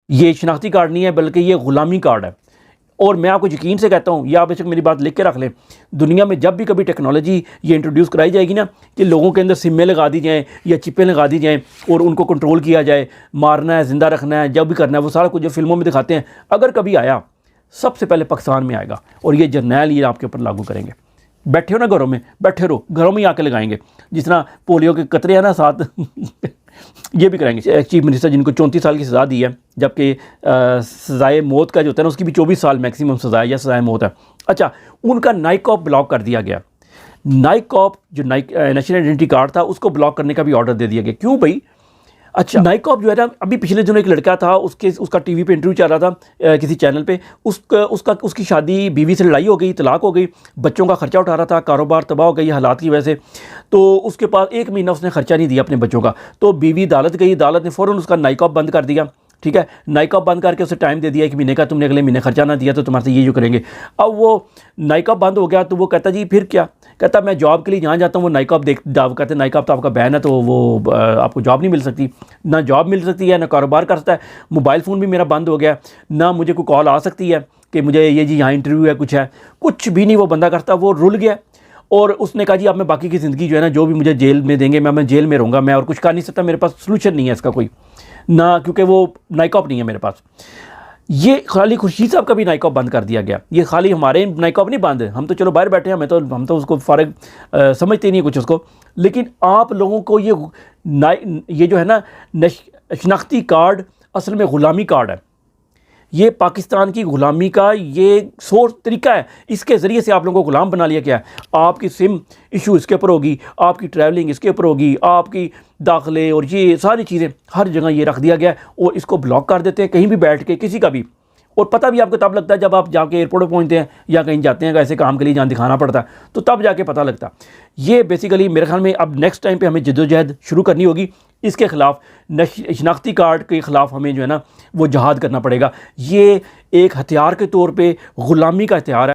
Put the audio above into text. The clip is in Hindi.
ये शनाख्ती कार्ड नहीं है बल्कि ये ग़ुलामी कार्ड है। और मैं आपको यकीन से कहता हूँ, या आप बेशक मेरी बात लिख के रख लें, दुनिया में जब भी कभी टेक्नोलॉजी ये इंट्रोड्यूस कराई जाएगी ना कि लोगों के अंदर सिमें लगा दी जाएँ या चिपें लगा दी जाएँ और उनको कंट्रोल किया जाए, मारना है, ज़िंदा रखना है, जब भी करना है, वो सारा कुछ जो फिल्मों में दिखाते हैं, अगर कभी आया सबसे पहले पाकिस्तान में आएगा और ये जर्नैल ये आपके ऊपर लागू करेंगे। बैठे हो ना घरों में, बैठे रहो, घरों में ही आके लगाएंगे। जिस तरह पोलियो के कतरे हैं ना साथ ये भी कराएंगे। चीफ मिनिस्टर जिनको 34 साल की सज़ा दी है, जबकि सज़ाए मौत का जो होता है ना उसकी भी 24 साल मैक्सिमम सज़ा है या सज़ाए मौत है। अच्छा, उनका नाइक कॉप ब्लॉक कर दिया गया। नाइक कॉप जो नेशनल आइडेंटिटी कार्ड था उसको ब्लॉक करने का भी ऑर्डर दे दिया गया। क्यों भाई? अच्छा, नाइक कॉप जो है ना, अभी पिछले दिनों एक लड़का था, उसका टीवी पे इंटरव्यू चल रहा था किसी चैनल पे, उसकी शादी बीवी से लड़ाई हो गई, तलाक हो गई, बच्चों का खर्चा उठा रहा था, कारोबार तबाह हो गई हालात की वजह से। तो उसके पास 1 महीना उसने खर्चा नहीं दिया अपने बच्चों का, तो बीवी अदालत गई, अदालत ने फ़ौरन उसका नाइक कॉप बंद कर दिया। ठीक है, नाइक कॉप बंद करके उसे टाइम दे दिया 1 महीने का, तुमने अगले महीने खर्चा ना दिया तो तुम्हारे से ये जो करेंगे। अब वो नाइक कॉप बंद हो गया तो वो कहता जी फिर क्या? कहता मैं जॉब के लिए जहाँ जाता हूँ वो नाइक कॉप कहते हैं नाइक कॉप तो आपका बैन है, तो वो आपको जॉब नहीं मिल सकती, ना जॉब मिल सकती है, ना कारोबार कर सकता है, मोबाइल फ़ोन भी मेरा बंद हो गया, ना मुझे कोई कॉल आ सकती है कि मुझे ये जी यहाँ इंटरव्यू है, कुछ भी नहीं वो बंदा करता, वो रुल गया। और उसने कहा जी अब मैं बाकी की ज़िंदगी जो है ना, जो भी मुझे जेल में देंगे मैं जेल में रहूँगा, मैं और कुछ कर नहीं सकता, मेरे पास सलूशन नहीं है इसका कोई ना, क्योंकि वो नाइक कॉप नहीं है मेरे पास। ये खाली खुर्शीद साहब का भी नाइक ऑफ बंद कर दिया गया। ये खाली हमारे नाइक ऑफ नहीं बंद है, हम तो चलो बाहर बैठे हैं, हम तो उसको फ़र्क समझते नहीं कुछ उसको। लेकिन आप लोगों को ये जो है ना शनाख्ती कार्ड असल में ग़ुलामी कार्ड है। ये पाकिस्तान की ग़ुलामी का ये सोर्स तरीका है। इसके ज़रिए से आप लोगों को ग़ुलाम बना लिया गया है। आपकी सिम इशू इसके ऊपर होगी, आपकी ट्रैवलिंग इसके ऊपर होगी, आपकी दाखिले और ये सारी चीज़ें हर जगह ये रख दिया गया है और इसको ब्लॉक कर देते हैं कहीं भी बैठ के, किसी का भी। और पता भी आपको तब लगता है जब आप जाके एयरपोर्ट पर पहुँचते हैं या कहीं जाते हैं ऐसे काम के लिए जहाँ दिखाना पड़ता है, तो तब जाके पता लगता। ये बेसिकली मेरे ख्याल में अब नेक्स्ट टाइम पे हमें जद्दोजहद शुरू करनी होगी इसके ख़िलाफ़। शनाख्ती कार्ड के ख़िलाफ़ हमें जो है ना वो जहाद करना पड़ेगा। ये एक हथियार के तौर पे ग़ुलामी का हथियार है।